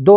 2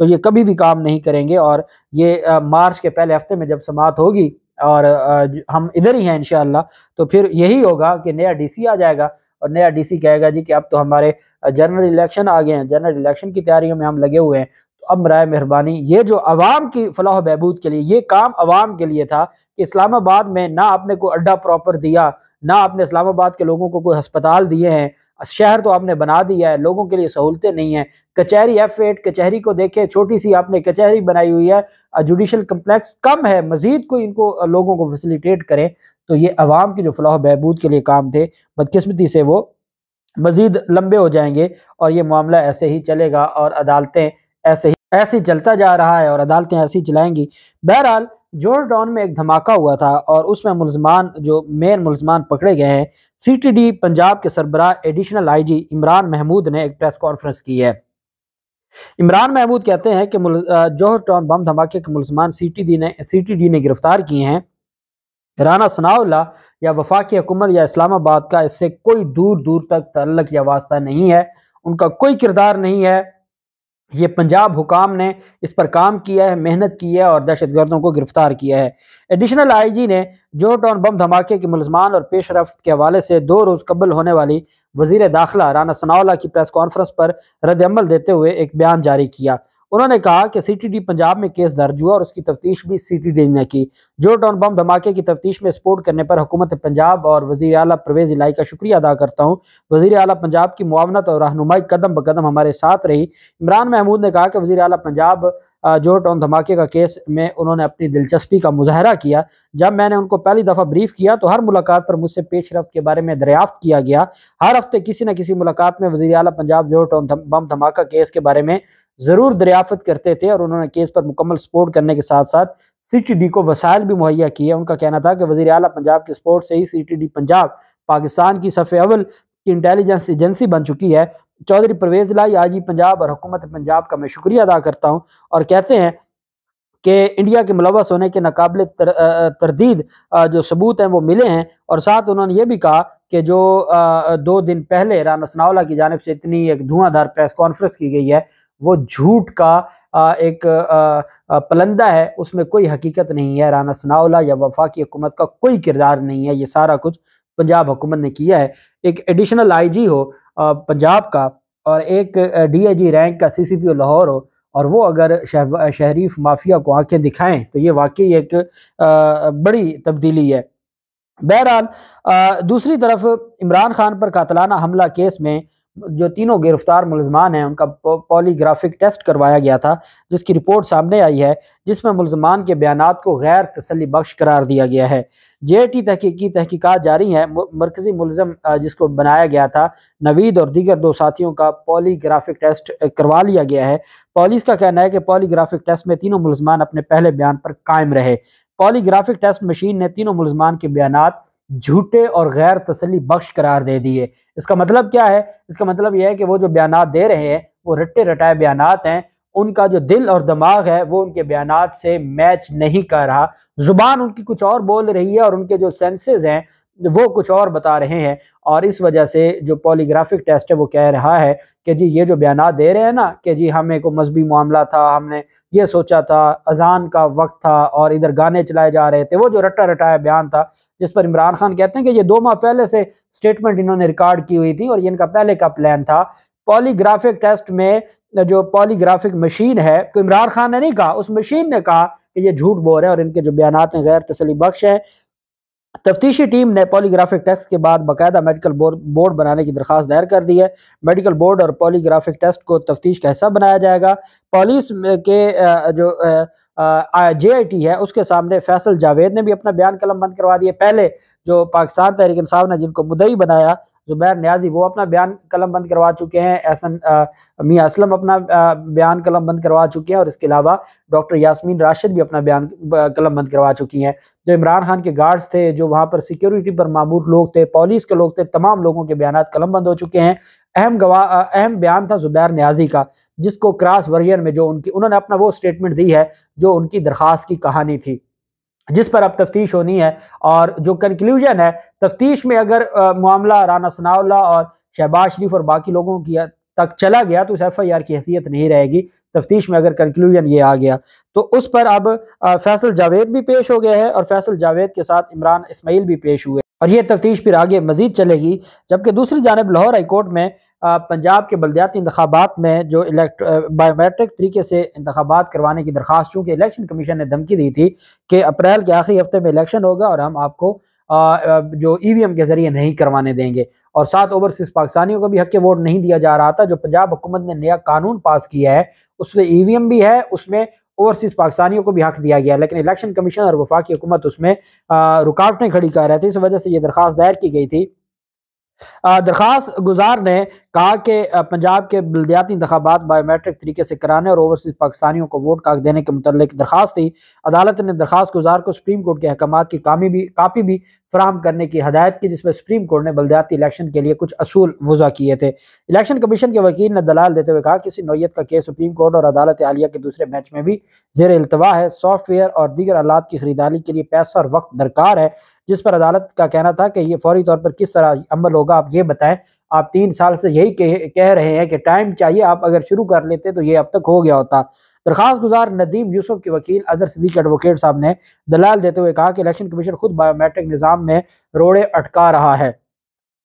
تو یہ کبھی بھی کام نہیں کریں گے، اور یہ مارچ کے پہلے ہفتے میں جب سماعت ہوگی اور ہم ادھر ہی ہیں انشاءاللہ، تو پھر یہی ہوگا کہ نیا ڈی سی آ جائے گا، اور نیا ڈی سی کہے گا جی کہ اب تو ہمارے جنرل الیکشن آ گئے ہیں، جنرل الیکشن کی تیاریوں میں ہم لگے ہوئے ہیں، تو اب برائے مہربانی یہ جو عوام کی فلاح و بہبود کے لیے یہ کام عوام کے لیے تھا کہ اسلام آباد میں نہ آپ نے کوئی اڈا پراپر دیا، نہ آپ نے اسلام آباد کے لوگوں کو کوئی ہسپتال دیے ہیں، شہر تو آپ نے بنا دیا ہے، لوگوں کے لیے سہولتیں نہیں ہیں، کچہری F8 کچہری کو دیکھیں، چھوٹی سی آپ نے کچہری بنائی ہوئی ہے، جوڈیشل کمپلیکس کم ہے، مزید کوئی ان کو لوگوں کو فیسیلیٹیٹ کریں، تو یہ عوام کی جو فلاح و بہبود کے لیے کام تھے، بدقسمتی سے وہ مزید لمبے ہو جائیں گے، اور یہ معاملہ ایسے ہی چلے گا، اور عدالتیں ایسے ہی چلتا جا رہا ہے، اور عدالتیں ایسے ہی چلائیں گی۔ بہرحال جورج ٹاؤن میں ایک دھماکہ ہوا تھا، اور اس میں مین ملزمان پکڑے گئے ہیں۔ CTD پنجاب کے سربراہ ایڈیشنل IG عمران محمود نے ایک پریس کانفرنس کی ہے۔ عمران محمود کہتے ہیں کہ جوہر ٹاؤن بم دھماکے کے ملزمان CTD نے گرفتار کیے ہیں۔ رانا ثناءاللہ یا وفاقی حکومت یا اسلام آباد کا اس سے کوئی دور دور تک تعلق یا واسطہ نہیں ہے، ان کا کوئی کردار نہیں ہے، یہ پنجاب حکام نے اس پر کام کیا ہے، محنت کی ہے، اور دہشت گردوں کو گرفتار کیا ہے۔ ایڈیشنل IG نے جوہر ٹاؤن بم دھماکے کے ملزمان اور پیش رفت کے حوالے سے 2 روز قبل ہونے والی وزیر داخلہ رانا ثناءاللہ کی پریس کانفرنس پر رد عمل دیتے ہوئے ایک بیان جاری کیا۔ انہوں نے کہا کہ CTD پنجاب میں کیس درج ہوا، اور اس کی تفتیش بھی CTD نے کی۔ جوہر ٹاؤن بم دھماکے کی تفتیش میں سپورٹ کرنے پر حکومت پنجاب اور وزیر اعلیٰ پرویز الہی کا شکریہ ادا کرتا ہوں۔ وزیر اعلیٰ پنجاب کی معاونت اور رہنمائی قدم بقدم ہمارے ساتھ رہی۔ عمران محمود نے کہا کہ وزیر اعلیٰ پنجاب جوہر ٹاؤن دھماکے کا کیس میں انہوں نے اپنی دلچسپی کا مظاہرہ کیا۔ جب میں نے ان کو پہلی دفعہ بریف کیا تو ہر ملاقات پر مجھ سے پیش رفت کے بارے میں دریافت کیا گیا۔ ہر ہفتے کسی نہ کسی ملاقات میں وزیر اعلیٰ پنجاب جوہر ٹاؤن بم دھماکہ کیس کے بارے میں ضرور دریافت کرتے تھے، اور انہوں نے کیس پر مکمل سپورٹ کرنے کے ساتھ ساتھ CTD کو وسائل بھی مہیا کیے۔ ان کا کہنا تھا کہ وزیر اعلیٰ پنجاب کی سپورٹ سے ہی CTD پنجاب پاکستان کی صف اول کی انٹیلیجنس ایجنسی بن چکی ہے۔ چودھری پرویز الہی IG پنجاب اور حکومت پنجاب کا میں شکریہ ادا کرتا ہوں، اور کہتے ہیں کہ انڈیا کے ملوث ہونے کے ناقابل تردید جو ثبوت ہیں وہ ملے ہیں، اور ساتھ انہوں نے یہ بھی کہا کہ جو 2 دن پہلے رانا ثناءاللہ کی جانب سے اتنی ایک دھواں دھار پریس کانفرنس کی گئی ہے وہ جھوٹ کا ایک پلندہ ہے، اس میں کوئی حقیقت نہیں ہے، رانا ثناءاللہ یا وفاقی حکومت کا کوئی کردار نہیں ہے، یہ سارا کچھ پنجاب حکومت نے کیا ہے۔ ایک ایڈیشنل IG ہو پنجاب کا، اور ایک DIG رینک کا CCPO لاہور ہو، اور وہ اگر شہریف مافیا کو آنکھیں دکھائیں تو یہ واقعی ایک بڑی تبدیلی ہے۔ بہرحال دوسری طرف عمران خان پر قاتلانہ حملہ کیس میں جو تینوں گرفتار ملزمان ہیں ان کا پولی گرافک ٹیسٹ کروایا گیا تھا، جس کی رپورٹ سامنے آئی ہے، جس میں ملزمان کے بیانات کو غیر تسلی بخش قرار دیا گیا ہے۔ JIT تحقیقات جاری ہیں۔ مرکزی ملزم جس کو بنایا گیا تھا نوید اور دیگر 2 ساتھیوں کا پولی گرافک ٹیسٹ کروا لیا گیا ہے۔ پولیس کا کہنا ہے کہ پولی گرافک ٹیسٹ میں تینوں ملزمان اپنے پہلے بیان پر قائم رہے۔ پولی گرافک ٹیسٹ مشین نے تینوں ملزمان کے بیانات جھوٹے اور غیر تسلی بخش قرار دے دیے۔ اس کا مطلب کیا ہے؟ اس کا مطلب یہ ہے کہ وہ جو بیانات دے رہے ہیں وہ رٹے رٹائے بیانات ہیں، ان کا جو دل اور دماغ ہے وہ ان کے بیانات سے میچ نہیں کر رہا، زبان ان کی کچھ اور بول رہی ہے اور ان کے جو سینسز ہیں وہ کچھ اور بتا رہے ہیں، اور اس وجہ سے جو پولی گرافک ٹیسٹ ہے وہ کہہ رہا ہے کہ جی یہ جو بیانات دے رہے ہیں نا کہ جی ہمیں کو مذہبی معاملہ تھا، ہم نے یہ سوچا تھا، اذان کا وقت تھا اور ادھر گانے چلائے جا رہے تھے، وہ جو رٹا رٹایا بیان تھا، جس پر عمران خان کہتے ہیں کہ یہ 2 ماہ پہلے سے سٹیٹمنٹ انہوں نے ریکارڈ کی ہوئی تھی اور یہ ان کا پہلے کا پلان تھا۔ پولی گرافک ٹیسٹ میں جو پولی گرافک مشین ہے، تو عمران خان نے نہیں کہا، اس مشین نے کہا کہ یہ جھوٹ بول رہے ہیں اور ان کے جو بیانات ہیں غیر تسلی بخش ہیں۔ تفتیشی ٹیم نے پولی گرافک ٹیسٹ کے بعد باقاعدہ میڈیکل بورڈ بنانے کی درخواست دائر کر دی ہے۔ میڈیکل بورڈ اور پولی گرافک ٹیسٹ کو تفتیش کا حصہ بنایا جائے گا۔ پولیس کے جو JIT ہے اس کے سامنے فیصل جاوید نے بھی اپنا بیان قلم بند کروا دیے۔ پہلے جو پاکستان تحریک انصاف نے جن کو مدعی بنایا زبیر نیازی، وہ اپنا بیان قلم بند کروا چکے ہیں، احسن میاں اسلم اپنا بیان قلم بند کروا چکے ہیں، اور اس کے علاوہ ڈاکٹر یاسمین راشد بھی اپنا بیان قلم بند کروا چکی ہیں۔ جو عمران خان کے گارڈز تھے، جو وہاں پر سیکیورٹی پر مامور لوگ تھے، پولیس کے لوگ تھے، تمام لوگوں کے بیانات قلم بند ہو چکے ہیں۔ اہم بیان تھا زبیر نیازی کا، جس کو کراس ورژن میں جو انہوں نے اپنا وہ سٹیٹمنٹ دی ہے جو ان کی درخواست کی کہانی تھی، جس پر اب تفتیش ہونی ہے، اور جو کنکلیوژن ہے تفتیش میں اگر معاملہ رانا ثناءاللہ اور شہباز شریف اور باقی لوگوں کی تک چلا گیا تو اس FIR کی حیثیت نہیں رہے گی۔ تفتیش میں اگر کنکلوژن یہ آ گیا تو اس پر اب فیصل جاوید بھی پیش ہو گیا ہے اور فیصل جاوید کے ساتھ عمران اسماعیل بھی پیش ہوئے اور یہ تفتیش پھر آگے مزید چلے گی۔ جبکہ دوسری جانب لاہور ہائی کورٹ میں پنجاب کے بلدیاتی انتخابات میں جو بایو میٹرک طریقے سے انتخابات کروانے کی درخواست، چونکہ الیکشن کمیشن نے دھمکی دی تھی کہ اپریل کے آخری ہفتے میں الیکشن ہوگا اور ہم آپ کو جو ای وی ایم کے ذریعے نہیں کروانے دیں گے، اور ساتھ اوورسیز پاکستانیوں کو بھی حق ووٹ نہیں دیا جا رہا تھا۔ جو پنجاب حکومت نے نیا قانون پاس کیا ہے اس میں ای وی ایم بھی ہے، اس میں اوورسیز پاکستانیوں کو بھی حق دیا گیا، لیکن الیکشن کمیشن اور وفاقی حکومت اس میں رکاوٹیں کھڑی کر رہے تھے، اس وجہ سے یہ درخواست دائر کی گئی تھی۔ درخواست گزار نے کہا کہ پنجاب کے بلدیاتی انتخابات بایو میٹرک طریقے سے کرانے اور اوورسیز پاکستانیوں کو ووٹ کا حق دینے کے متعلق درخواست تھی۔ عدالت نے درخواست گزار کو سپریم کورٹ کے احکامات کی کاپی بھی فراہم کرنے کی ہدایت کی، جس میں سپریم کورٹ نے بلدیاتی الیکشن کے لیے کچھ اصول وضع کیے تھے۔ الیکشن کمیشن کے وکیل نے دلائل دیتے ہوئے کہا کہ کسی نوعیت کا کیس سپریم کورٹ اور عدالت عالیہ کے دوسرے بینچ میں بھی زیر التوا ہے۔ سافٹ ویئر اور دیگر آلات کی خریداری کے لیے پیسہ اور وقت درکار ہے، جس پر عدالت کا کہنا تھا کہ یہ فوری طور پر کس طرح عمل ہوگا آپ یہ بتائیں۔ آپ 3 سال سے یہی کہہ رہے ہیں کہ ٹائم چاہیے، آپ اگر شروع کر لیتے تو یہ اب تک ہو گیا ہوتا۔ درخواست گزار ندیم یوسف کے وکیل اظہر صدیق ایڈوکیٹ صاحب نے دلائل دیتے ہوئے کہا کہ الیکشن کمیشن خود بایو میٹرک نظام میں روڑے اٹکا رہا ہے۔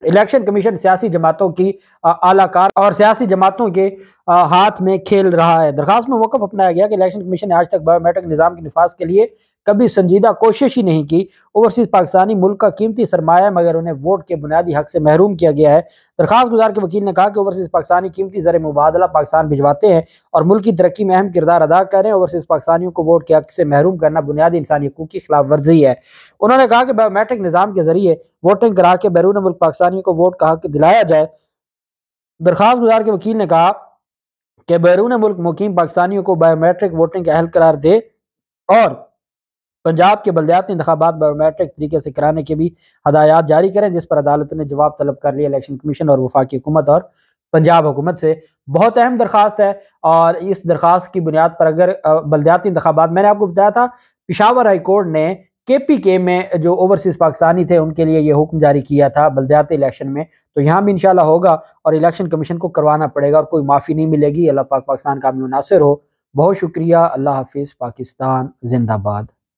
الیکشن کمیشن سیاسی جماعتوں کی اعلی کار اور سیاسی جماعتوں کے ہاتھ میں کھیل رہا ہے۔ درخواست میں موقف اپنایا گیا کہ الیکشن کمیشن نے آج تک بایو میٹرک نظام کے نفاذ کے لیے کبھی سنجیدہ کوشش ہی نہیں کی۔ اوورسیز پاکستانی ملک کا قیمتی سرمایہ ہے، مگر انہیں ووٹ کے بنیادی حق سے محروم کیا گیا ہے۔ درخواست گزار کے وکیل نے کہا کہ اوورسیز پاکستانی قیمتی زر مبادلہ پاکستان بھجواتے ہیں اور ملک کی ترقی میں اہم کردار ادا کر رہے ہیں۔ اوورسیز پاکستانیوں کو ووٹ کے حق سے محروم کرنا بنیادی انسانی حقوق کی خلاف ورزی ہے۔ انہوں نے کہا کہ بایو میٹرک نظام کے ذریعے ووٹنگ کرا کے بیرون ملک پاکستانیوں کو ووٹ کا حق دلایا جائے۔ درخواست گزار کے وکیل نے کہا کہ بیرون ملک مقیم پاکستانیوں کو بایو میٹرک ووٹنگ کا اہل قرار دے اور پنجاب کے بلدیاتی انتخابات بایو میٹرک طریقے سے کرانے کے بھی ہدایات جاری کریں، جس پر عدالت نے جواب طلب کر لیا الیکشن کمیشن اور وفاقی حکومت اور پنجاب حکومت سے۔ بہت اہم درخواست ہے اور اس درخواست کی بنیاد پر اگر بلدیاتی انتخابات، میں نے آپ کو بتایا تھا پشاور ہائی کورٹ نے کے پی کے میں جو اوورسیز پاکستانی تھے ان کے لیے یہ حکم جاری کیا تھا بلدیاتی الیکشن میں، تو یہاں بھی انشاءاللہ ہوگا اور الیکشن کمیشن کو کروانا پڑے گا اور کوئی معافی نہیں ملے گی۔ اللہ پاک پاکستان کا امن و ناصر ہو۔ بہت شکریہ۔ اللہ حافظ۔ پاکستان زندہ باد۔